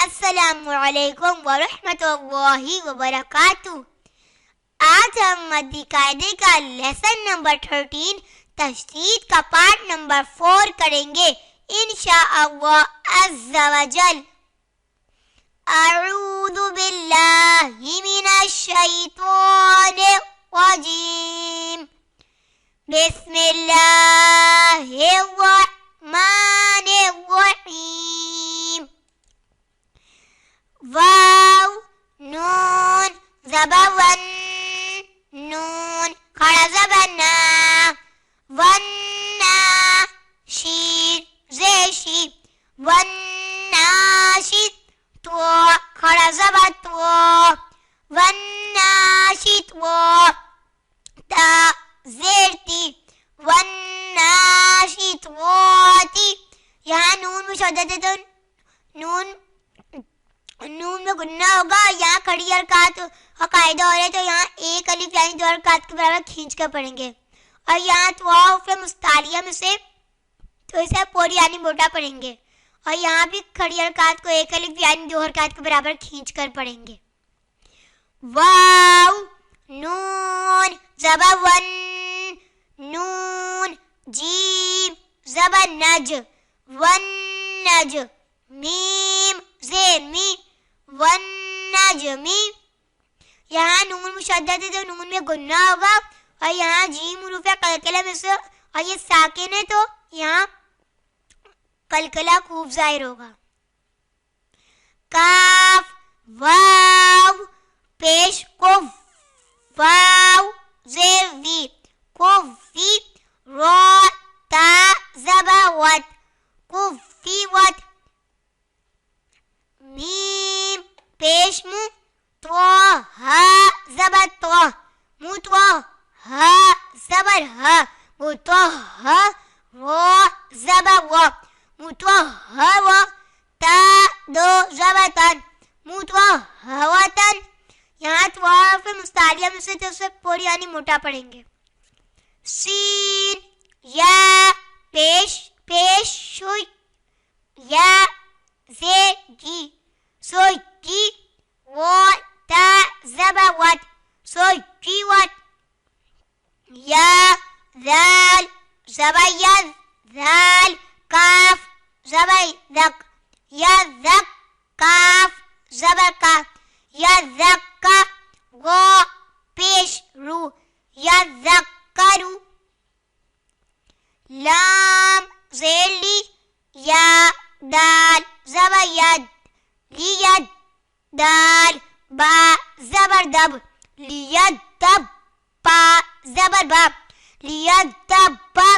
السلام علیکم ورحمۃ اللہ وبرکاتہ۔ آج ہم مدی قاعدے کا لیسن نمبر 13 تشدید کا پارٹ نمبر 4 کریں گے انشاءاللہ عز و جل۔ اعوذ باللہ من الشیطان الرجیم، بسم اللہ الرحمن الرحیم۔ واو نون زبر ون، نون کھڑا زبر نا، ون شیر زیشی، ون ناشید تو کھڑا زبر تو، ون ناشید و تا زیرتی، ون ناشید واتی۔ یہاں نون میں شدت ہے تو نون میں گننا ہوگا۔ یہاں کھڑی حرکات کا قاعدہ ہو رہا ہے تو یہاں ایک الف یعنی دو حرکات کے برابر کھینچ کر پڑھیں گے، اور یہاں حروف مستعلیہ میں سے تو اسے پوری یعنی موٹا پڑھیں گے، اور یہاں بھی کھڑی حرکات کو ایک الف یعنی دو حرکات کے برابر کھینچ کر پڑھیں گے۔ واو نون زبر ون، نون جیم زبر نج، ون نج، میم زیر می، ون نجمی۔ یہاں نون مشدد ہے تو نون میں گننا ہوگا، اور یہاں جیم حروف قلقلہ میں سے اور یہ ساکن ہے تو یہاں قلقلہ خوب ظاہر ہوگا۔ کاف واو پیش کو، واو زیر وی کو وی، را تا زبر وت کو فی وت، میم پیش مو، تو ہا زبر تو مو تو ہا زبر ہا، مو تو ہا رو زبر و، مو تو ہا و تا دو زبر تن، مو تو ہوتن۔ یہاں تو حروف مستعلیہ میں سے تو اسے پوری یعنی موٹا پڑھیں گے۔ سین یا پیش پیش شوی، یا زیر جی سوئی جی، و تا زبر وت سوئی جی وت۔ یا ذال زبر ید، ذال کاف زبر ذک، یا ذک کاف زبر کا، یا ذکا و پیش رو، یا ذکرو۔ لام زیر لی، یا دال زبر ید، لید دال با زبر دب، لید دب با زبر با، لید دب با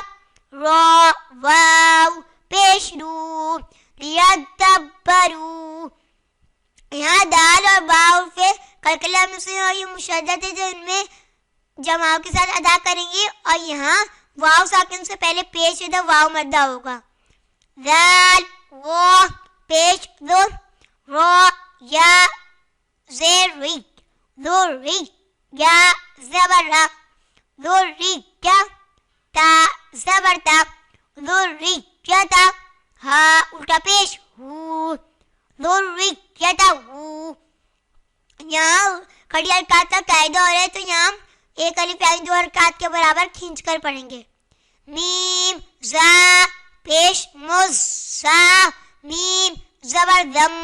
را واو پیش رو، لید دب برو۔ یہاں دال اور باؤ سے قلقلہ میں سے اور یہ مشدد ہے جو ان میں جماؤں کے ساتھ ادا کریں گے، اور یہاں واو ساکن سے پہلے پیش ہے تو واو مدہ ہوگا۔ ذال و پیش دو، را یا زیر ری، ذو ری یا زبر را، ذو ری یا تا زبر تا، ذو ری یا تا، ہا الٹا پیش ہو، ذو ری یا تا ہو۔ یہاں کھڑی حرکات کا قاعدہ ہو رہا ہے تو یہاں ایک الف یعنی دو حرکات کے برابر کھینچ کر پڑھیں گے۔ میم زا پیش مز، زا میم زبر زم،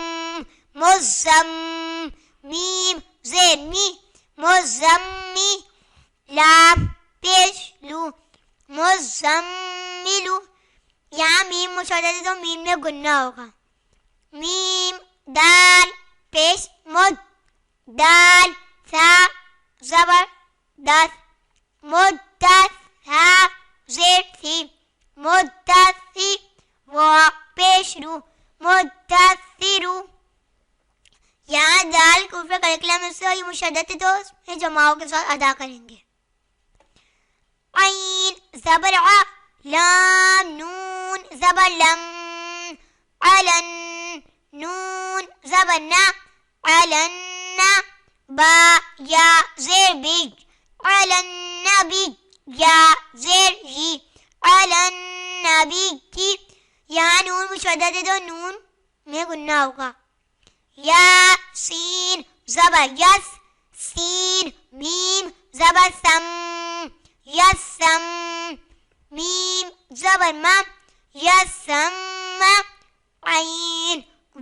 مزم، میم زیر می مزمی، لام پیش لو، مزملو۔ یہاں میم مشدد ہے تو میم میں گننا ہوگا۔ میم دال پیش مد، دال سا زبر دس، مدس سا زیر سی، مدسی و پیش رو، مدثرو۔ یہاں دال کوفہ قلقلہ میں سے اور یہ مشدد ہے تو اس میں جماؤں کے ساتھ ادا کریں گے۔ عین زبر ع، لام نون زبر لم، علن نون زبر نا، علن با یا زیر بیج، علن بیج یا زیر جی، علن بیج کی۔ یہاں نون مشدد ہے تو نون میں گننا ہوگا۔ زبر یس سین میم زبر سم یسم میم زبر ما یسم عین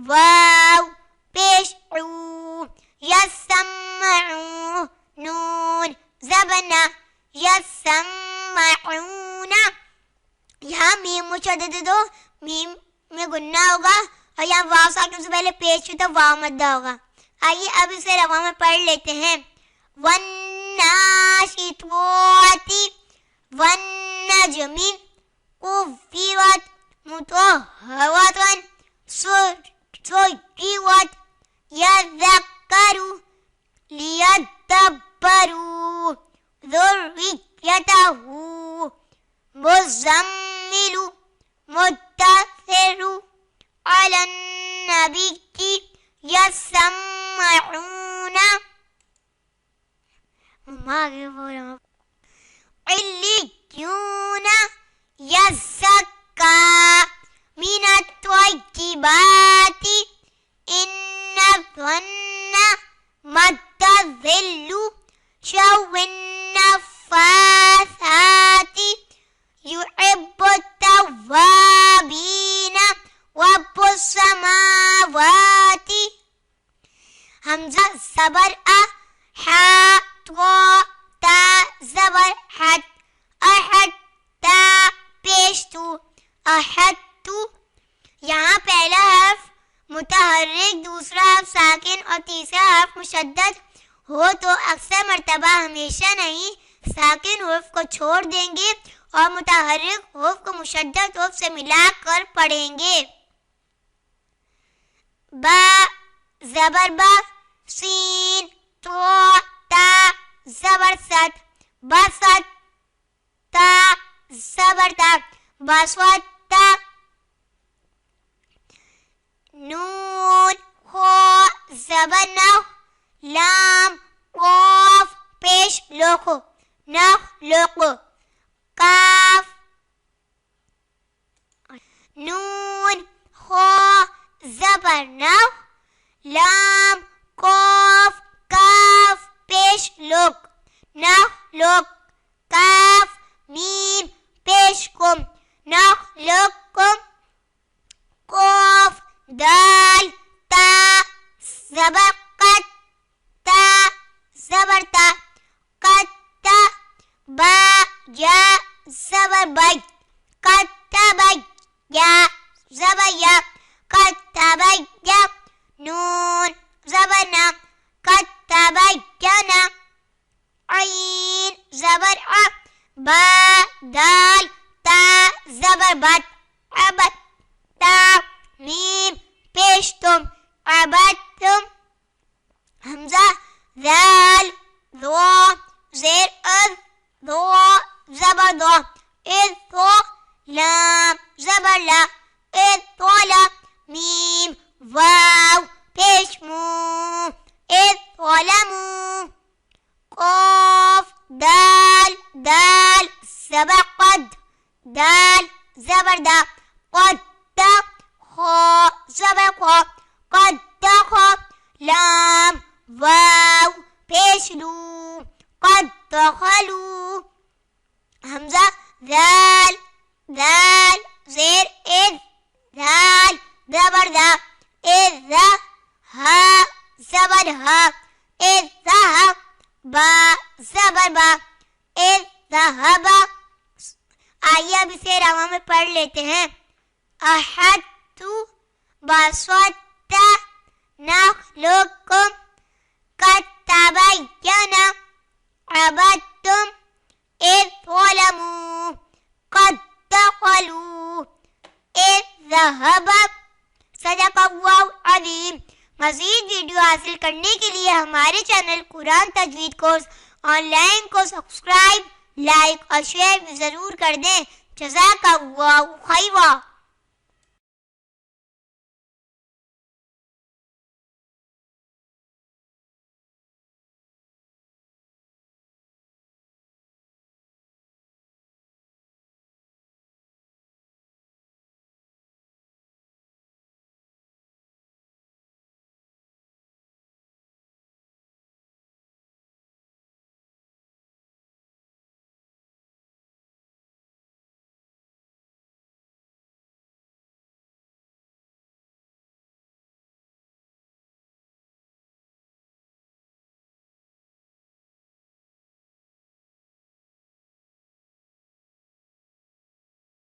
واو پیش عو یسمعو نون زبر نا یسمعون. یہاں میم مشدد دو میم میں گننا ہوگا اور یہاں واو ساکن سے پہلے پیش ہوتا واو مدہ ہوگا. آئیے اب اسے رواں میں پڑھ لیتے ہیں. والناشطات والنجم قفرت مطهرة سجرت يذكر ليدبروا ذريته مزمل مدثر على النبي يسمعون عليون يزكى من الطيبات إن الظن مد الظل شو النفاثات يحب التوابين رب السماوات. حمزہ زبر ا حا طا تا زبر حد احد تا پیش تو احد تو. یہاں پہلا حرف متحرک دوسرا حرف ساکن اور تیسرا حرف مشدد ہو تو اکثر مرتبہ ہمیشہ نہیں ساکن حرف کو چھوڑ دیں گے اور متحرک حرف کو مشدد حرف سے ملا کر پڑھیں گے. با زبر با سین تو تا زبر ست بسط تا زبر تا بسوت تا. نون خو زبر نو لام قاف پیش لوکو نخ لوکو کاف نون خو زبر نو لام قاف کاف پیش لوک نخ لوک کاف میم پیش کم نخ لوک کم قاف دال تا زبر قد تا زبر تا قد تا با یا زبر بای قد تا بای یا زبر یا قد تا بای یا نون زبر نا قد تا بای یا نا عین زبر ع با دال تا زبر بد عبد تا میم پیش تم عبدتم. حمزہ ذال ذو زیر اذ ذو زبر ذو اذ ذو لام زبر لا اذ طولا میم واو پیش مو اذ ظلمو. قاف دال دال زبر قد دال زبر دا قد دا خو زبر خو قد دخو لام واو پیش لو قد دخلو. حمزہ ذال ذال زیر اذ ذال زبر ذا اذ ذا ہا زبر ہا اذ ذا با زبر با اذ ذهب. آئیے اب اسے رواں میں پڑھ لیتے ہیں. احدت بسطت نخلقكم قد تبين عبدتم إذ ظلموا قد دخلوا إذ ذهب. صدق اللہ عظیم. مزید ویڈیو حاصل کرنے کے لیے ہمارے چینل قرآن تجوید کورس آن لائن کو سبسکرائب لائک اور شیئر ضرور کر دیں. جزاک اللہ خیرا.